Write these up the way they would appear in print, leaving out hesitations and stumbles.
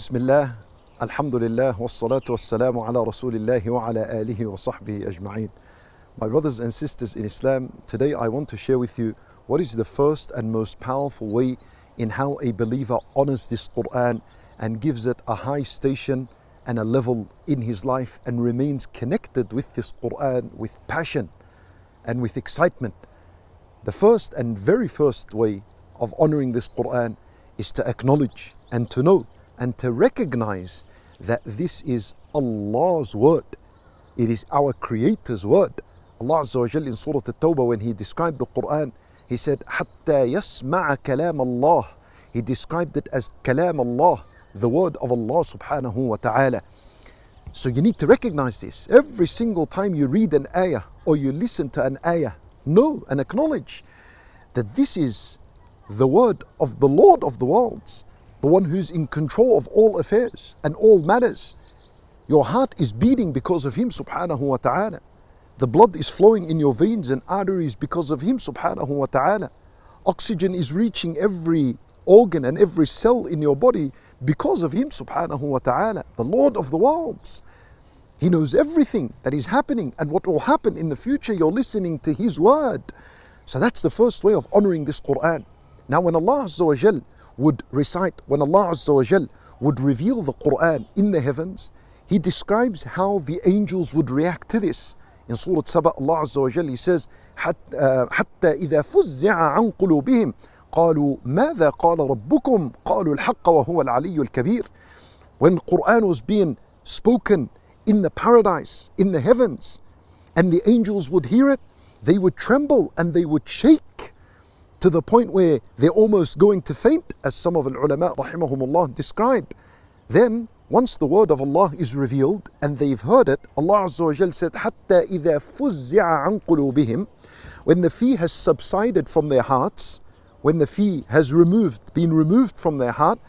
Bismillah, Alhamdulillah, wassalatu wassalamu ala Rasulillahi wa ala alihi wa sahbihi ajma'een. My brothers and sisters in Islam, today I want to share with you what is the first and most powerful way in how a believer honors this Quran and gives it a high station and a level in his life and remains connected with this Quran with passion and with excitement. The first and very first way of honoring this Quran is to acknowledge and to know and to recognize that this is Allah's word. It is our Creator's word. Allah Azza wa Jal in Surah At-Tawbah, when He described the Quran, He said, حَتَّى يَسْمَعَ كَلَامَ اللَّهِ. He described it as Kalam Allah, the word of Allah subhanahu wa ta'ala. So you need to recognize this. Every single time you read an ayah or you listen to an ayah, know and acknowledge that this is the word of the Lord of the worlds, the one who's in control of all affairs and all matters. Your heart is beating because of Him subhanahu wa ta'ala. The blood is flowing in your veins and arteries because of Him subhanahu wa ta'ala. Oxygen is reaching every organ and every cell in your body because of Him subhanahu wa ta'ala, the Lord of the worlds. He knows everything that is happening and what will happen in the future. You're listening to His word. So that's the first way of honoring this Quran. Now when Allah Azza wa Jal would recite, when Allah Azza wa Jal would reveal the Quran in the heavens, He describes how the angels would react to this. In Surah Saba, Allah Azza wa Jal, He says, حَتَّى إِذَا فُزِّعَ عَنْ قُلُوبِهِمْ قَالُوا مَاذَا قَالَ رَبُّكُمْ قَالُوا الْحَقَّ وَهُوَ الْعَلِيُّ الْكَبِيرُ. When Quran was being spoken in the paradise, in the heavens, and the angels would hear it, they would tremble and they would shake to the point where they're almost going to faint, as some of the ulama rahimahumullah describe. Then, once the word of Allah is revealed and they've heard it, Allah Azza wa Jal said, حَتَّى إِذَا فُزِّعَ عَنْ قُلُوبِهِمْ. When the fear has subsided from their hearts, when the fear has been removed from their heart,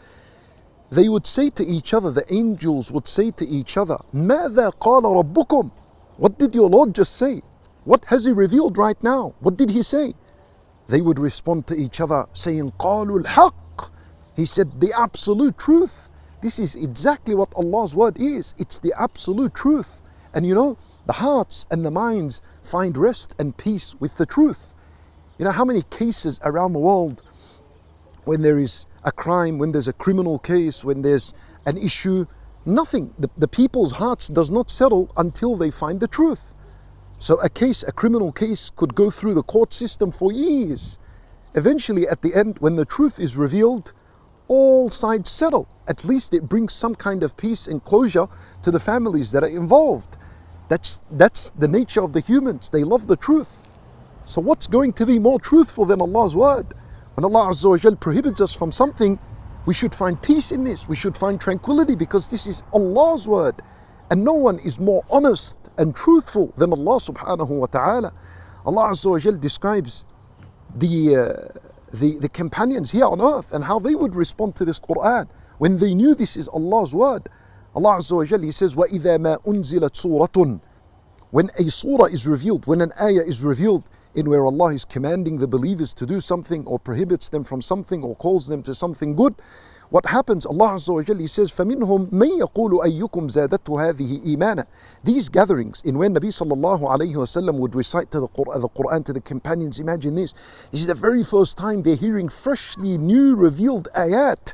they would say to each other, the angels would say to each other, مَاذَا قَالَ رَبُّكُمْ. What did your Lord just say? What has He revealed right now? What did He say? They would respond to each other saying, قَالُوا الْحَقِّ. He said, the absolute truth. This is exactly what Allah's word is. It's the absolute truth. And you know, the hearts and the minds find rest and peace with the truth. You know how many cases around the world, when there is a crime, when there's a criminal case, when there's an issue, nothing, the people's hearts does not settle until they find the truth. So a criminal case could go through the court system for years. Eventually at the end, when the truth is revealed, all sides settle. At least it brings some kind of peace and closure to the families that are involved. That's the nature of the humans. They love the truth. So what's going to be more truthful than Allah's word? When Allah Azza wa Jal prohibits us from something, we should find peace in this. We should find tranquility because this is Allah's word. And no one is more honest and truthful than Allah subhanahu wa ta'ala. Allah Azza wa Jal describes the companions here on earth and how they would respond to this Quran when they knew this is Allah's word. Allah Azza wa Jal, He says, وَإِذَا مَا أُنزِلَتْ سُورَةٌ. When a surah is revealed, when an ayah is revealed, in where Allah is commanding the believers to do something or prohibits them from something or calls them to something good, what happens? Allah Azza wa Jalla, He says, فَمِنْهُمْ مَنْ يَقُولُ أَيُّكُمْ زَادَتْهُ هَذِهِ إِيمَانًا. These gatherings, in when Nabi sallallahu alayhi wasallam would recite the Quran to the companions, imagine this. This is the very first time they're hearing freshly new revealed ayat.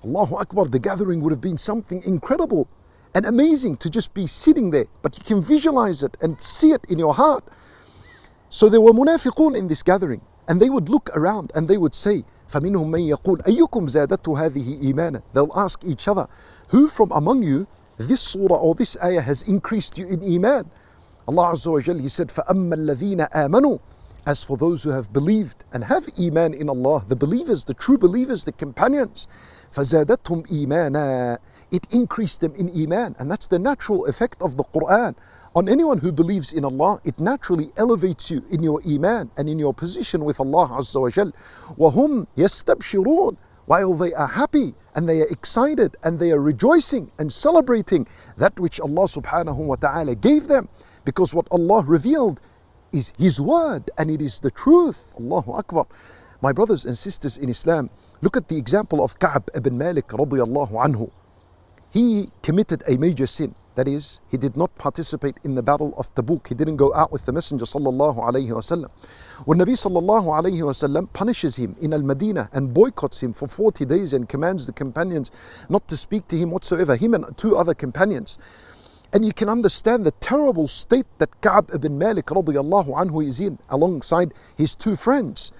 Allahu Akbar, the gathering would have been something incredible and amazing to just be sitting there. But you can visualize it and see it in your heart. So there were munafiqun in this gathering, and they would look around and they would say, فَمِنْهُمْ مَنْ يَقُولُ أَيُّكُمْ زَادَتْهُ هَذِهِ إِيمَانًا. They'll ask each other, who from among you, this surah or this ayah has increased you in iman? Allah Azza wa Jal, He said, فَأَمَّا الَّذِينَ آمَنُوا. As for those who have believed and have iman in Allah, the believers, the true believers, the companions, فَزَادَتْهُمْ إِيمَانًا. It increased them in iman. And that's the natural effect of the Quran. On anyone who believes in Allah, it naturally elevates you in your iman and in your position with Allah Azza wa Jal. وَهُمْ يَسْتَبْشِرُونَ. While they are happy and they are excited and they are rejoicing and celebrating that which Allah subhanahu wa ta'ala gave them. Because what Allah revealed is His word and it is the truth. Allahu Akbar. My brothers and sisters in Islam, look at the example of Ka'b ibn Malik radiyallahu anhu. he committed a major sin. That is, he did not participate in the battle of Tabuk. He didn't go out with the Messenger sallallahu alayhi wasallam. When Nabi sallallahu alayhi wasallam punishes him in Al-Madinah and boycotts him for 40 days and commands the companions not to speak to him whatsoever, him and two other companions. And you can understand the terrible state that Ka'b ibn Malik radiyallahu anhu is in alongside his two friends.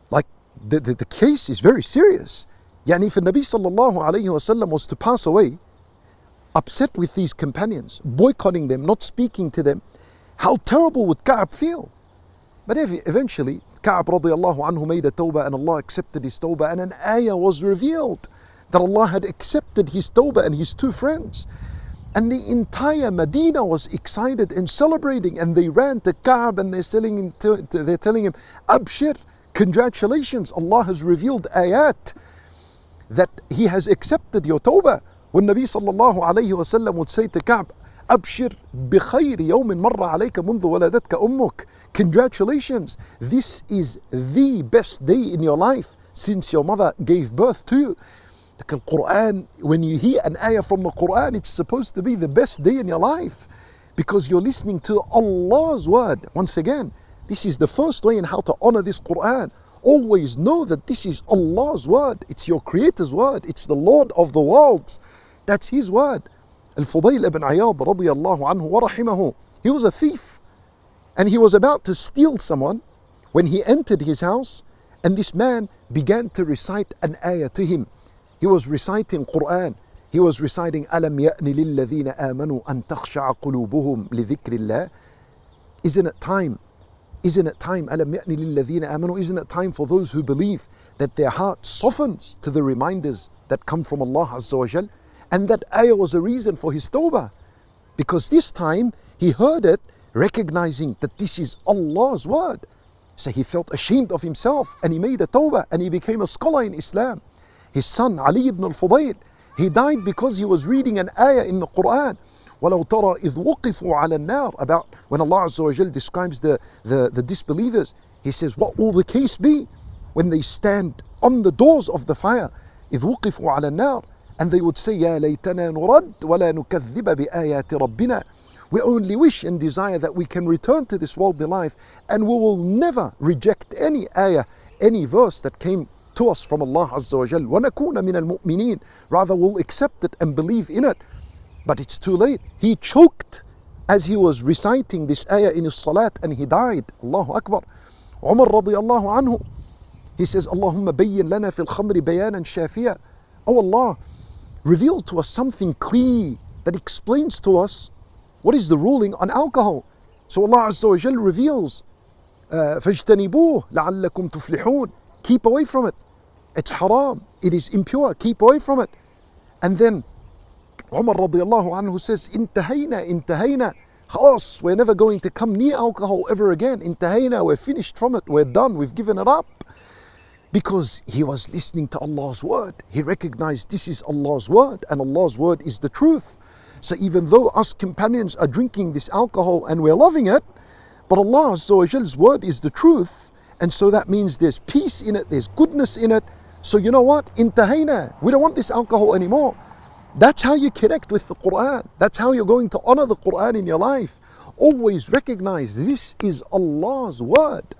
Like the case is very serious. Yani if the Nabi sallallahu alayhi wasallam was to pass away, upset with these companions, boycotting them, not speaking to them, how terrible would Ka'b feel? But eventually, Ka'b radiallahu anhu made a tawbah and Allah accepted his tawbah, and an ayah was revealed that Allah had accepted his tawbah and his two friends. And the entire Medina was excited and celebrating, and they ran to Ka'b and they're telling him, Abshir, congratulations, Allah has revealed ayat that He has accepted your tawbah. When Nabi sallallahu alayhi wa sallam would say to Ka'b, Abshir bikhayri yawmin marra alayka mundhu waladatka ummuk. Congratulations, this is the best day in your life since your mother gave birth to you. Like the Quran, when you hear an ayah from the Quran, it's supposed to be the best day in your life because you're listening to Allah's word. Once again, this is the first way in how to honor this Quran. Always know that this is Allah's word. It's your Creator's word. It's the Lord of the worlds. That's His word. Al-Fudayl ibn Iyad radiyallahu anhu wa rahimahu. He was a thief and he was about to steal someone when he entered his house, and this man began to recite an ayah to him. He was reciting Quran. He was reciting Alam ya'ni lilladhina amanu an takhsha'a qulubuhum li dhikrillah. Isn't it time? Isn't it time? Alam ya'ni lilladhina amanu. Isn't it time for those who believe that their heart softens to the reminders that come from Allah Azza wa Jal? And that ayah was a reason for his tawbah, because this time he heard it recognizing that this is Allah's word. So he felt ashamed of himself and he made a tawbah and he became a scholar in Islam. His son Ali ibn al-Fudayl, he died because he was reading an ayah in the Quran. وَلَوْ تَرَى إِذْ وُقِفُوا عَلَى النَّارِ. About when Allah Azza wa Jal describes the disbelievers, He says, what will the case be when they stand on the doors of the fire? إِذْ وُقِفُوا عَلى النَّارِ. And they would say, يَا لَيْتَنَا نُرَدْ وَلَا نُكَذِّبَ بِآيَاتِ رَبِّنَا. We only wish and desire that we can return to this worldly life and we will never reject any ayah, any verse that came to us from Allah Azza wa Jal. وَنَكُونَ مِنَ الْمُؤْمِنِينَ. Rather we'll accept it and believe in it. But it's too late. He choked as he was reciting this ayah in his salat and he died. Allahu Akbar. Umar radiyallahu anhu, he says, Allahumma bayyin lana fil khamri bayanan shafiya. Oh Allah, reveal to us something clear that explains to us what is the ruling on alcohol. So Allah Azza wa Jal reveals, فَاجْتَنِبُوهُ لَعَلَّكُمْ تُفْلِحُونَ. Keep away from it. It's haram. It is impure. Keep away from it. And then Umar radiallahu anhu says, Intahayna. Khalas, we're never going to come near alcohol ever again. Intahayna, we're finished from it. We're done. We've given it up. Because he was listening to Allah's word. He recognized this is Allah's word and Allah's word is the truth. So even though us companions are drinking this alcohol and we're loving it, but Allah Azza wa Jal's word is the truth. And so that means there's peace in it, there's goodness in it. So you know what? Intahayna. We don't want this alcohol anymore. That's how you connect with the Quran. That's how you're going to honor the Quran in your life. Always recognize this is Allah's word.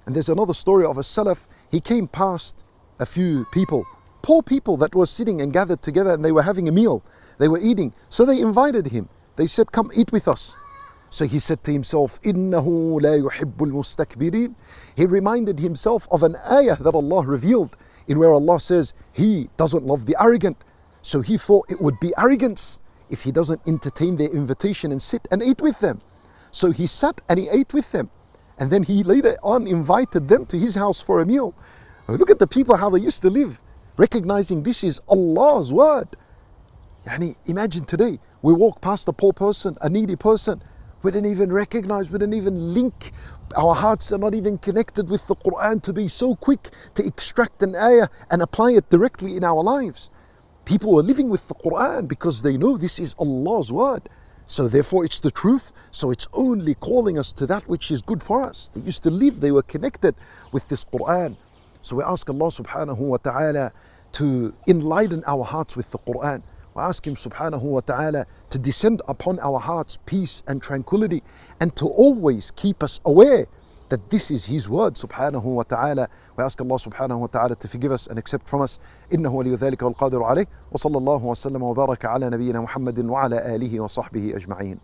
And there's another story of a Salaf. He came past a few people, poor people that were sitting and gathered together and they were having a meal. They were eating. So they invited him. They said, come eat with us. So he said to himself, إِنَّهُ لَا يُحِبُّ الْمُسْتَكْبِرِينَ. He reminded himself of an ayah that Allah revealed in where Allah says, He doesn't love the arrogant. So he thought it would be arrogance if he doesn't entertain their invitation and sit and eat with them. So he sat and he ate with them. And then he later on invited them to his house for a meal. Look at the people, how they used to live, recognizing this is Allah's word. Yani, imagine today, we walk past a poor person, a needy person, we don't even recognize, we don't even link. Our hearts are not even connected with the Quran to be so quick to extract an ayah and apply it directly in our lives. People are living with the Quran because they know this is Allah's word. So therefore it's the truth. So it's only calling us to that which is good for us. They used to live, they were connected with this Quran. So we ask Allah subhanahu wa ta'ala to enlighten our hearts with the Quran. We ask Him subhanahu wa ta'ala to descend upon our hearts peace and tranquility, and to always keep us aware that this is His word subhanahu wa ta'ala. We ask Allah subhanahu wa ta'ala to forgive us and accept from us. إنه ولي ذلك والقادر عليه. وصلى الله وسلم وبارك على نبينا محمد وعلى آله وصحبه أجمعين.